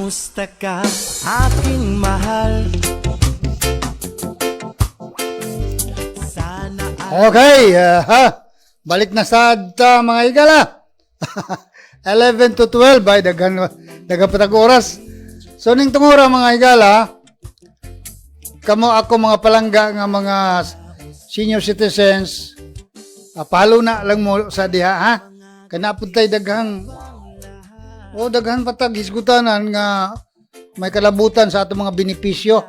Kamusta ka, aking mahal? Sana Okay, balik na sa mga igala. 11 to 12 ay dagapatag oras. So ning tungora mga igala, kamo ako mga palangga nga mga senior citizens, palo na lang mo sa diha ha. Kanapod tay daghang daghan patag hisgutanan nga may kalabutan sa atong mga benepisyo.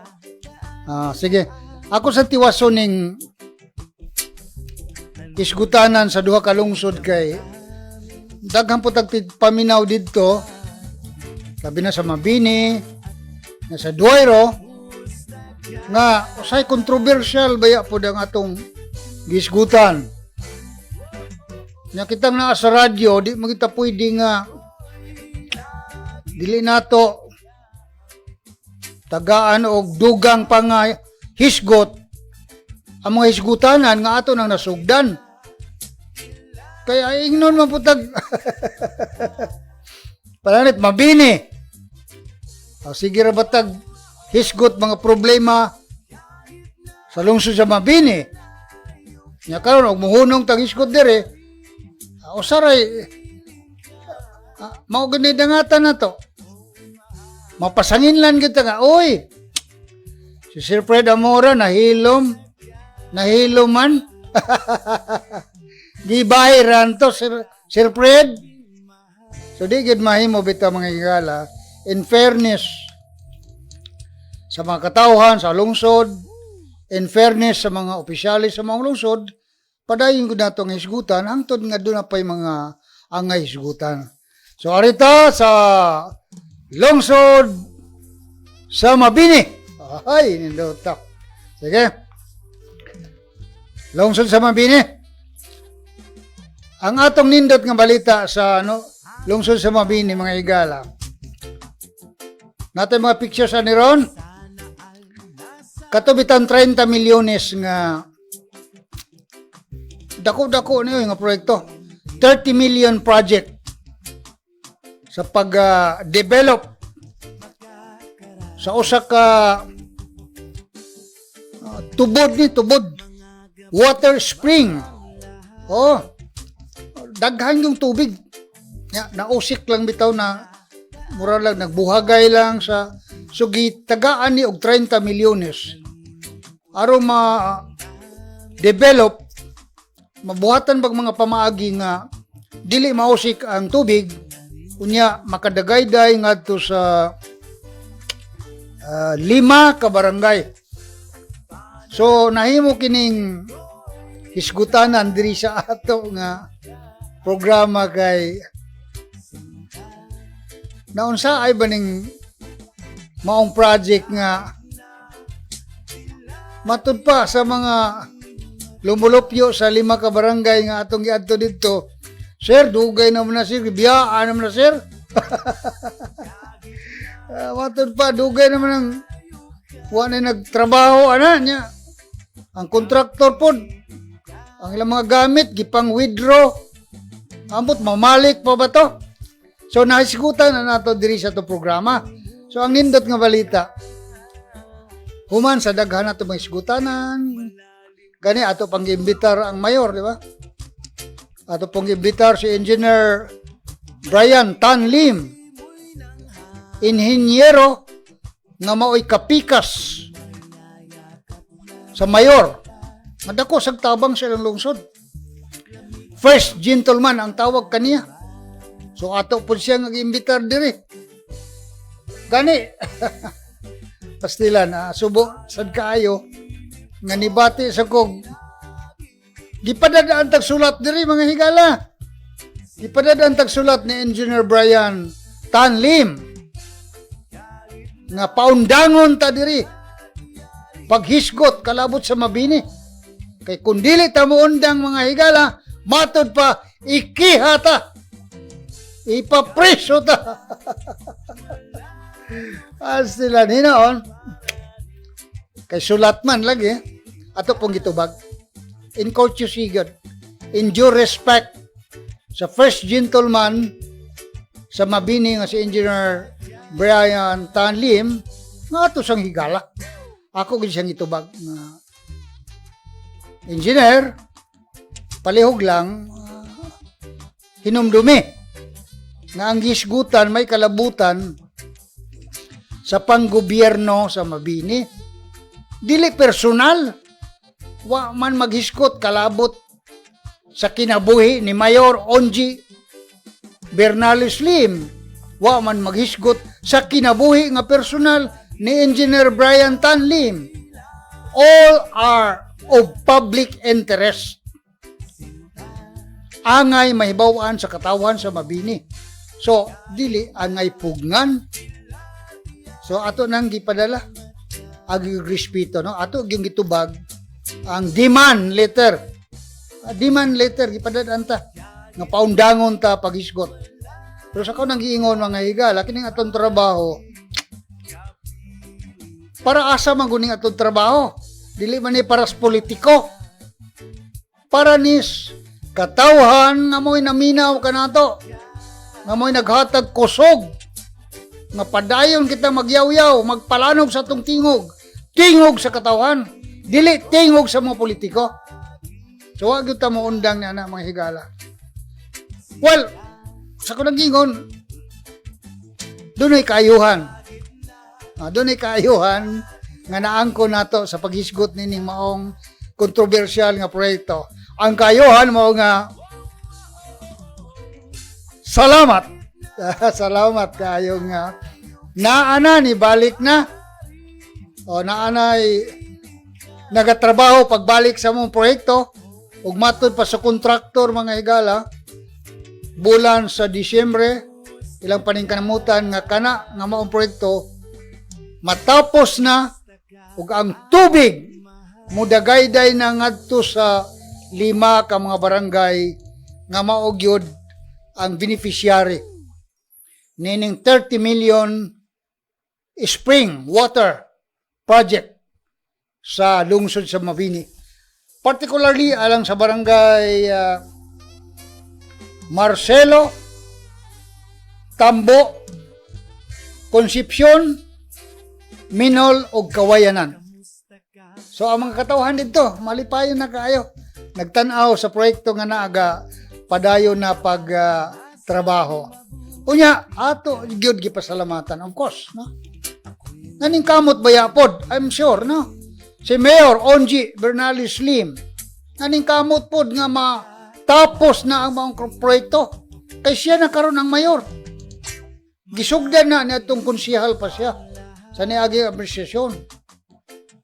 Sige, ako sa tiwaso ning isgutanan sa duha ka lungsod kay daghang po paminaw didto, labi na sa Mabini, na sa Duero, nga usay controversial baya po ang atong gisgutan. Nya kitang naa sa radyo, di magita pwede nga dili nato tagaan og dugang pa nga hisgot ang mga hisgutanan nga ato nang nasugdan. Kaya ingnon man putag palanit Mabini. Sige ra batag hisgot mga problema sa lungsod sa Mabini. Nya karon og muhunong tag hisgot dire. Usaray mao gani dangatan na to. Mapasangin kita nga, oy, si Sir Fred Amora nahilom man. Gibahiran to, Sir Fred. So di gid mahimo bitaw mga higala, in fairness sa mga katawhan sa lungsod, in fairness sa mga opisyalis sa mga lungsod, padayon ko na itong hisgutan, hangtod nga doon na pa'y mga angay hisgutan. So arita sa lungsod sa Mabini. Ay, nindota. Sige. Lungsod sa Mabini. Ang atong nindot nga balita sa lungsod sa Mabini, mga higala. Natin mga pictures ni Ron. Katubitan 30 milyones nga dako niyo nga proyekto. 30 million project sa pag-develop sa usa ka tubod water spring. Daghan yung tubig. Nausik lang bitaw na mura lang nagbuhagay lang sa sugi tagaan ni og 30 milyones. Aron ma-develop mabuhatan bag mga pamaagi nga dili mausik ang tubig unya makadagayday ngadto sa 5 ka barangay. So nahimo kining hisgutanan diri sa ato nga programa kay naunsa ay baning maong project nga matud pa sa mga lumulupyo sa 5 ka barangay nga atong giadto didto. Sir, dugay naman na sir, biyaan naman na sir. Matud pa, dugay naman ang wala nagtrabaho niya. Ang kontraktor po, ang ilang mga gamit, gipang withdraw. Ambot, mamalik pa ba to? So, nahisgutan na nato diri sa to programa. So, ang nindot nga balita, human sa daghan nato mga hisgutanan, gani ato pang imbitar ang mayor, di ba? Ato pang imbitar si Engineer Brian Tan Lim, inhinyero nga mao'y kapikas sa mayor. Madako sag tabang silang lungsod. First gentleman ang tawag kaniya. So ato po siya nag-imbitar diri. Gani pastilan subo sad kaayo nga nibati sa kog gipadadaan tag sulat diri mga higala. Gipadadaan tag sulat ni Engineer Brian Tan Lim nga paundangon ta diri paghisgot kalabot sa Mabini. Kay kung dili ta muundang mga higala, matod pa ikihata. Ipapreso ta. Sila hinaon. Kay sulat man lagi. Ato pong gitubag. In courtesy God. In due respect sa first gentleman sa Mabini nga si Engineer Brian Tan Lim nga ato sang higala. Ako gid siyang itubag nga engineer palihog lang hinumdumi nga ang gisgutan may kalabutan sa panggobyerno sa Mabini. Dili personal, wa man maghiskot kalabot sa kinabuhi ni Mayor Onji Bernales Lim, wa man maghisgot sa kinabuhi nga personal ni Engineer Brian Tan Lim. All are of public interest. Angay mahibawan sa katawan sa Mabini. So, dili angay pugngan. So, ato nang gipadala. Agi respeto, no? Ato gyung gitubag ang demand letter. Demand letter gipadala anta nga paundangon ta paghisgot. Pero sa nang giingon mga higala kining atong trabaho para asa man guning atong trabaho, dili man ni para sa politiko. Para nis katawhan nga mo'y naminaw kanato, nga mo'y naghatag kusog, nga padayon kita magyaw-yaw, magpalanog sa atong tingog sa katawhan, dili tingog sa mga politiko. So wag gyud ta mo undang ni ana mga higala. Well, sa kunang gingon, dunay kaayuhan. Dunay kaayuhan nga naangko nato sa paghisgot nining maong kontrobersyal nga proyekto. Ang kaayuhan mao nga salamat. Salamat kayo nga naana ni balik na. O naanay nagatrabaho pagbalik sa mong proyekto ug matud pa sa kontraktor mga higala. Bulan sa Disyembre, ilang paningkanamutan nga kana nga maong proyekto matapos na ug ang tubig mudagayday na ngadto sa 5 ka mga barangay nga mao gyud ang beneficiary nining 30 million spring water project sa lungsod sa Mabini. Particularly alang sa barangay Marcelo, Tambo, Concepcion, Minol o Kawayanan. So ang mga katawhan dito, malipayon na kaayo. Nagtanaw sa proyekto nga naaga padayon na pag trabaho. Ato gyud gipasalamatan of course, no? Naning kamot bayapod, I'm sure, no? Si Mayor Onji Bernales Lim, naning kamot pod nga tapos na ang mga proyekto. Kay siya na karon ang mayor. Gisugdan na natong konsehal pa siya sa niagi apresiasyon.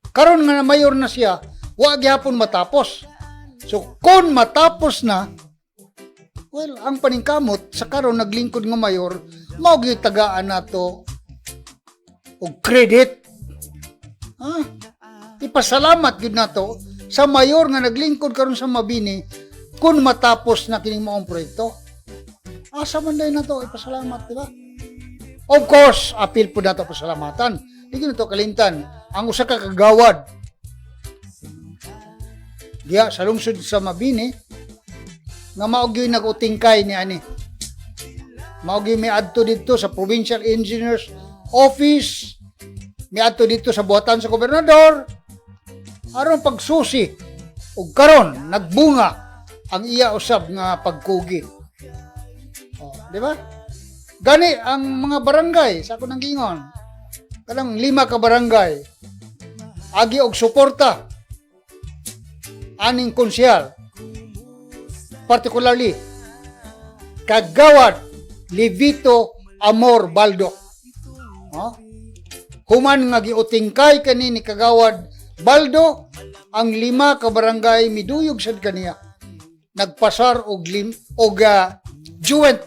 Karon nga na mayor na siya, wa gyapon matapos. So kung matapos na, well, ang paningkamot sa karon naglingkod nga mayor, mao gyud tagaan nato og credit. Ipasalamat gyud nato sa mayor nga naglingkod karon sa Mabini kung matapos na kining maong proyekto. Asa man day nato ipasalamat, di ba? Of course, appeal po nato pasalamatan. Di nato kalimtan ang usa ka kagawad diya sa lungsod sa Mabini nga mao gyud nag-utingkay ni ani. Mao gyud miadto didto sa Provincial Engineers Office, miadto didto sa buhatan sa gobernador aron pagsusi ug karon nagbunga ang iya usab nga pagkugi. Di ba? Gani ang mga barangay sa ako nang gingon. Kanang 5 ka barangay agi og suporta aning konsyal. Particularly Kagawad Levito Amor Baldo. Human nga giutingkay kani ni Kagawad Baldo ang 5 ka barangay miduyog sad kaniya. Nagpasar og joint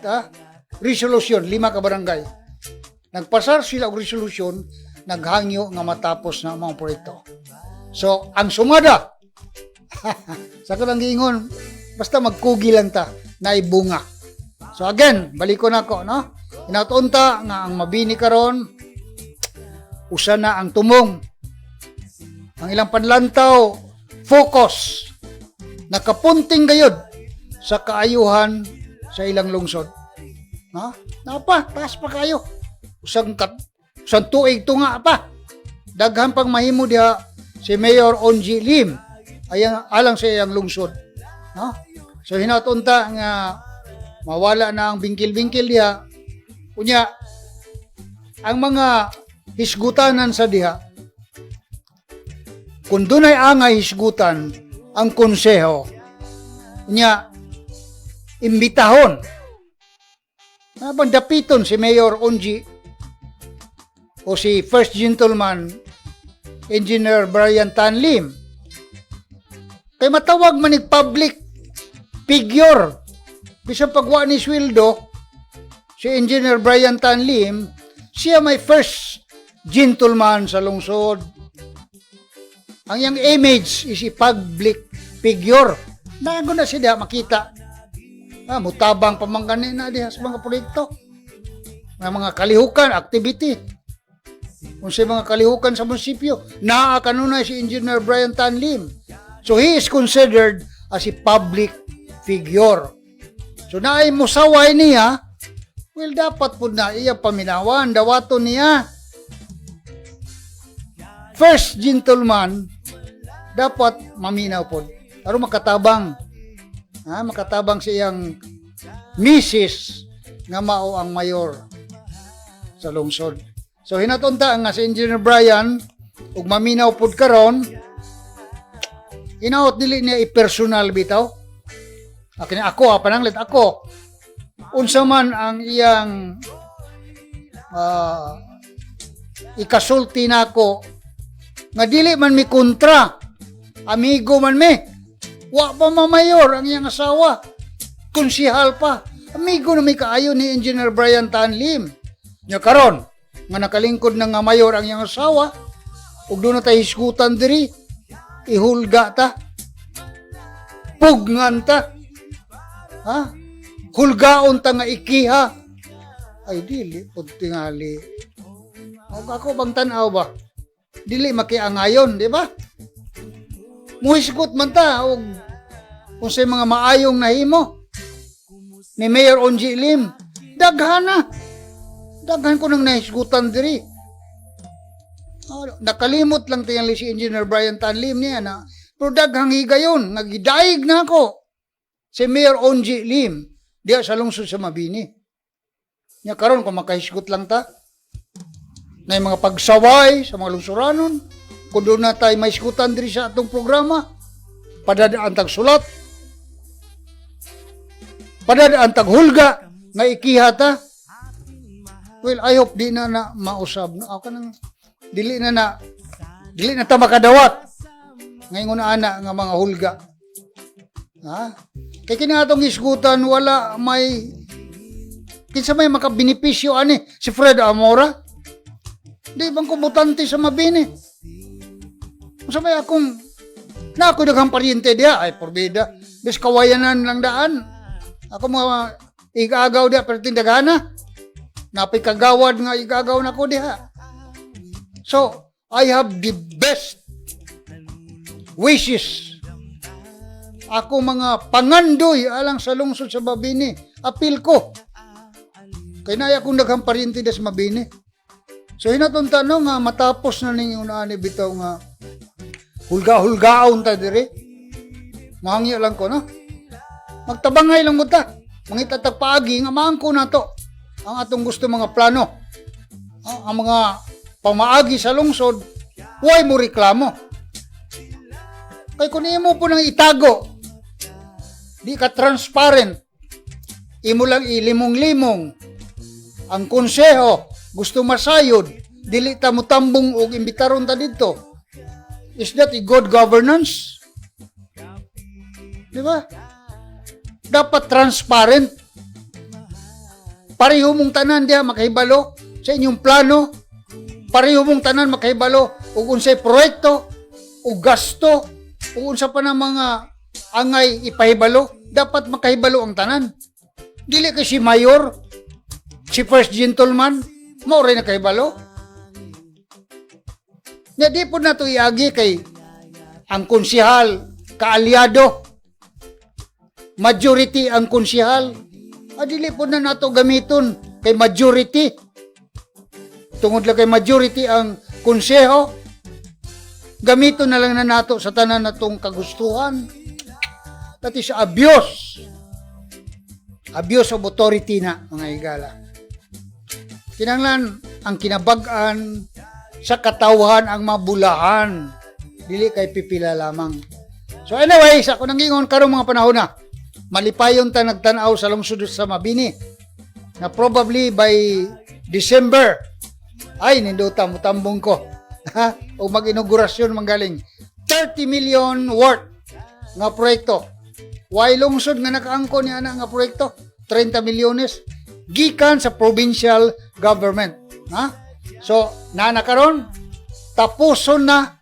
resolution 5 ka barangay. Nagpasar sila og resolution naghangyo nga matapos na mga proyekto. So ang sumada sa kanang giingon basta magkugi lang ta na ibunga. So again, balikon ako, no? Inautunta nga ang Mabini karon usa na ang tumong. Ang ilang panlantaw focus nakapunting gayud sa kaayuhan sa ilang lungsod. Napa, taas pa kayo. usang tuig tunga pa. Daghan pang mahimo diha si Mayor Onji Lim. Alang sa iyang lungsod. No? So hinatunta nga mawala na ang bingkil-bingkil diha. Unya, ang mga hisgutanan sa diha, kung dunay angay hisgutan ang konseho, unya, imbitahon, habang dapiton si Mayor Onji o si First Gentleman Engineer Brian Tan Lim, kay matawag manig public figure, bisan pagwa ni sweldo, si Engineer Brian Tan Lim, siya may first gentleman sa lungsod. Ang iyang image is a public figure. Nago na siya makita. Mutabang pamangganin na diha sa mga proyekto. Mga kalihukan, activity. Kung sa mga kalihukan sa munisipyo, kanunay si Engineer Brian Tan Lim. So he is considered as a public figure. So naay musaway niya, well, dapat po na iya paminawan, dawaton niya. First gentleman, dapat maminaw po. Pero makatabang. Makatabang siyang misis nga mao ang mayor sa lungsod. So hinatunta nga si Engineer Brian, ug maminaw po karon, inaot dili niya i-personal bitaw. Ako, pananglit ako. Unsa man ang iyang ikasulti nako nga dili man mi kontra, amigo man mi, wa pa mamayor ang iyang asawa, konsihal pa, amigo na mi kaayo ni Engineer Brian Tan Lim. Nya karon nga nakalingkod na nga mayor ang iyang asawa, ug doon na tayo hisgutan diri, ihulga ta, pugngan ta, hulgaon ta nga ikiha, ay dili pud tingali. Ako bang tanaw ba? Dili makiangayon, di ba? Muhisgot man ta og kung sa mga maayong nahimo ni Mayor Onji Lim, daghan ko nang nahisgutan diri. Nakalimot lang tayang si Engineer Brian Tan Lim niya na, pero daghang higayon, nagidaig na ako si Mayor Onji Lim diya sa lungsod sa Mabini. Nya karon kung makahisgot lang ta na yung mga pagsaway sa mga lungsuranon, kung doon na tayo may iskutan diri sa atong programa, padadaan tag sulat, padadaan tag hulga, nga ikihata. Well, I hope di na mausab. Dili na ta makadawat. Ngayon na ana nga mga hulga. Kaya kinatong iskutan, wala may, kinsa may makabinipisyo ani, si Fred Amora. Di bang kumutante sa Mabini? Kung may akong ako daghang paryente diya, ay porbida, bis kawayanan lang daan. Ako mga igagaw diya, pero tindagana. Napay kagawad nga igagaw na ko diha. So, I have the best wishes. Ako mga pangandoy alang sa lungsod sa Mabini, apil ko. Kaya naya kong daghang paryente diya sa Mabini. So hinatunta no nga matapos na ning unaan bitaw nga hulga-hulgaon ta diri. Mahangyo lang ko no. Magtabangay lang mo ta. Mangitatag paagi nga maangko na to ang atong gusto mga plano. Ang mga pamaagi sa lungsod, huwag mo reklamo. Kaya kung imo po nang itago, di ka transparent, imo lang ilimong-limong, ang konseho, gusto masayod, dili ta mo tambong og imbitaron ta dito. Is that a good governance? Di ba? Dapat transparent. Pareho mong tanan diha makahibalo sa inyong plano. Pareho mong tanan makahibalo ug unsay proyekto ug gasto ug unsa pa na mga angay ipahibalo. Dapat makahibalo ang tanan. Dili kay si mayor, si first gentleman, mao ray nakahibalo. Nya di po na to iagi kay ang konsehal kaalyado, majority ang konsehal. Dili po na nato gamiton kay majority. tungod lang kay majority ang konseho, gamito na lang na nato sa tanan natong kagustuhan. That is abuse. Abuse of authority na, mga higala. Kinanglan ang kinabag-an sa katawhan ang mabulahan, dili kay pipila lamang. So anyway, sa ako nangingon karong mga panahon na, malipayon ta nagtanaw sa lungsod sa Mabini na probably by December ay ninduta mo tambong ko o mag-inaugurasyon manggaling 30 million worth nga proyekto. Why lungsod nga nakaangko niya na nga proyekto 30 milyones gikan sa provincial government. So nakaron tapuson na,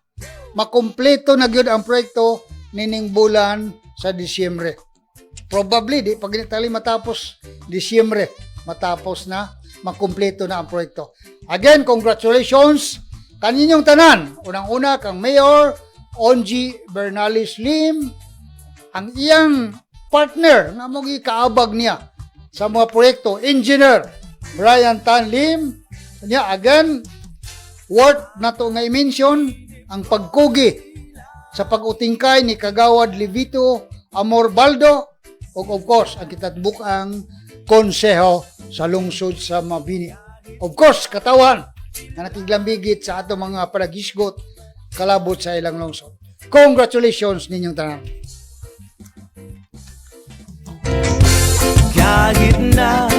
makumpleto na gyud ang proyekto nining bulan sa Disyembre. Probably di pag tali matapos Disyembre, matapos na, makumpleto na ang proyekto. Again, congratulations kaninyong tanan. Unang-una kang Mayor Ongie Bernales Lim, ang iyang partner na mogi kaabag niya sa mga proyekto, Engineer Brian Tan Lim. Niya again, worth na to nga i-mention ang pagkugi sa pag-utingkay ni Kagawad Levito Amor Baldo o of course ang kitatbukang konseho sa lungsod sa Mabini. Of course, katawan na nakiglambigit sa ato mga panagisgot kalabot sa ilang lungsod. Congratulations ninyong tanan. kahit na